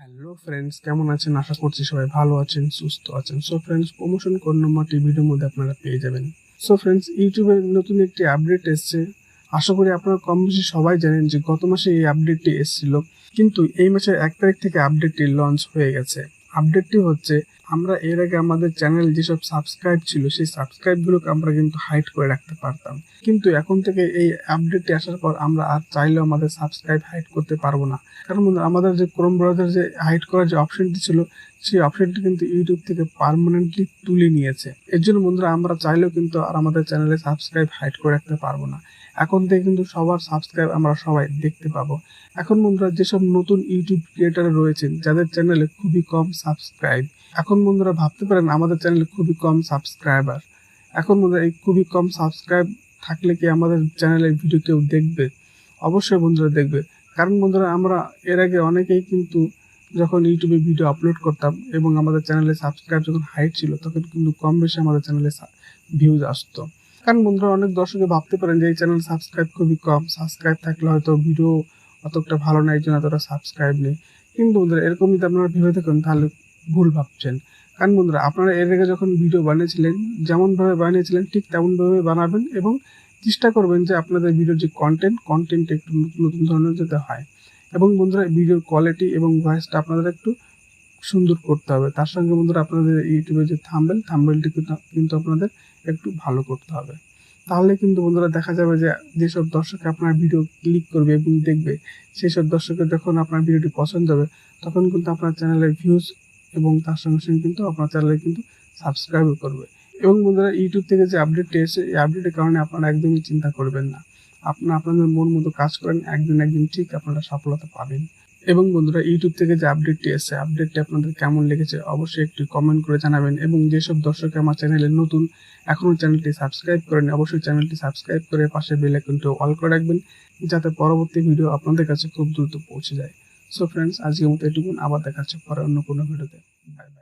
Hello friends, কেমন আছেন? আশা করছি সবাই ভালো আছেন, সুস্থ আছেন। সো ফ্রেন্ডস, প্রমোশন কোড নাম্বারটি ভিডিওর মধ্যে আপনারা পেয়ে যাবেন। সো ফ্রেন্ডস, ইউটিউবে নতুন একটি আপডেট এসেছে। আশা করি আপনারা কম বেশি সবাই জানেন যে গত মাসে এই আপডেটটি এসেছিল, কিন্তু এই মাসের 1 তারিখ থেকে আপডেটটি লঞ্চ হয়ে গেছে। আপডেটটি হচ্ছে, আমরা এর আগে আমাদের চ্যানেল যেসব সাবস্ক্রাইব ছিল সেই সাবস্ক্রাইবগুলোকে আমরা কিন্তু হাইড করে রাখতে পারতাম, কিন্তু এখন থেকে এই আপডেটটি আসার পর আমরা আর চাইলেও আমাদের সাবস্ক্রাইব হাইড করতে পারবো না। কারণ আমাদের যে ক্রোম ব্রাউজার যে হাইড করার যে অপশনটি ছিল, সেই অপশনটি কিন্তু ইউটিউব থেকে পার্মানেন্টলি তুলে নিয়েছে। এর জন্য বন্ধুরা আমরা চাইলেও কিন্তু আর আমাদের চ্যানেলে সাবস্ক্রাইব হাইড করে রাখতে পারবো না। এখন থেকে কিন্তু সবার সাবস্ক্রাইব আমরা সবাই দেখতে পাবো। এখন বন্ধুরা যেসব নতুন ইউটিউব ক্রিয়েটার রয়েছেন যাদের চ্যানেলে খুবই কম সাবস্ক্রাইব, এখন বন্ধুরা ভাবতে পারেন আমাদের চ্যানেলে খুবই কম সাবস্ক্রাইবার। এখন বন্ধুরা এই খুবই কম সাবস্ক্রাইব থাকলে কি আমাদের চ্যানেলের ভিডিও কেউ দেখবে? অবশ্যই বন্ধুরা দেখবে। কারণ বন্ধুরা আমরা এর আগে অনেকেই কিন্তু যখন ইউটিউবে ভিডিও আপলোড করতাম এবং আমাদের চ্যানেলে সাবস্ক্রাইব যখন হাইট ছিল, তখন কিন্তু কম বেশি আমাদের চ্যানেলে ভিউজ আসতো। কারণ বন্ধুরা অনেক দর্শকে ভাবতে পারেন যে এই চ্যানেল সাবস্ক্রাইব খুবই কম, সাবস্ক্রাইব থাকলে হয়তো ভিডিও অতটা ভালো না, এই জন্য এতটা সাবস্ক্রাইব নেই। কিন্তু বন্ধুরা এরকম যদি আপনারা ভেবে থাকেন তাহলে ভুল ভাবছেন। কারণ বন্ধুরা আপনারা এর আগে যখন ভিডিও বানিয়েছিলেন, যেমনভাবে বানিয়েছিলেন ঠিক তেমনভাবে বানাবেন এবং চেষ্টা করবেন যে আপনাদের ভিডিওর যে কন্টেন্ট একটু নতুন নতুন ধরনের যাতে হয়। এবং বন্ধুরা ভিডিওর কোয়ালিটি এবং ভয়েসটা আপনাদের একটু সুন্দর করতে হবে। তার সঙ্গে বন্ধুরা আপনাদের ইউটিউবে যে থাম্বনেলটি কিন্তু আপনাদের একটু ভালো করতে হবে। তাহলে কিন্তু বন্ধুরা দেখা যাবে যে যেসব দর্শক আপনার ভিডিও ক্লিক করবে এবং দেখবে, সেই সব দর্শকের যখন আপনার ভিডিওটি পছন্দ হবে, তখন কিন্তু আপনার চ্যানেলের ভিউজ এবং তার সঙ্গে সঙ্গে কিন্তু আপনার চ্যানেলে কিন্তু সাবস্ক্রাইবও করবে। এবং বন্ধুরা ইউটিউব থেকে যে আপডেটটি এসে, এই আপডেটের কারণে আপনারা একদমই চিন্তা করবেন না। আপনাদের মন মতো কাজ করেন, একদিন ঠিক আপনারা সফলতা পাবেন। এবং বন্ধুরা ইউটিউব থেকে যে আপডেটটি এসেছে, আপডেটটি আপনাদের কেমন লেগেছে অবশ্যই একটু কমেন্ট করে জানাবেন। এবং যেসব দর্শক আমার চ্যানেলে নতুন, এখনও চ্যানেলটি সাবস্ক্রাইব করেন, অবশ্যই চ্যানেলটি সাবস্ক্রাইব করে পাশে বেল আইকনটি অল করে রাখবেন, যাতে পরবর্তী ভিডিও আপনাদের কাছে খুব দ্রুত পৌঁছে যায়। সো ফ্রেন্ডস, আজকের মতো এটুকুন। আবার দেখা হচ্ছে পরে অন্য কোনো ভিডিওতে। Bye bye.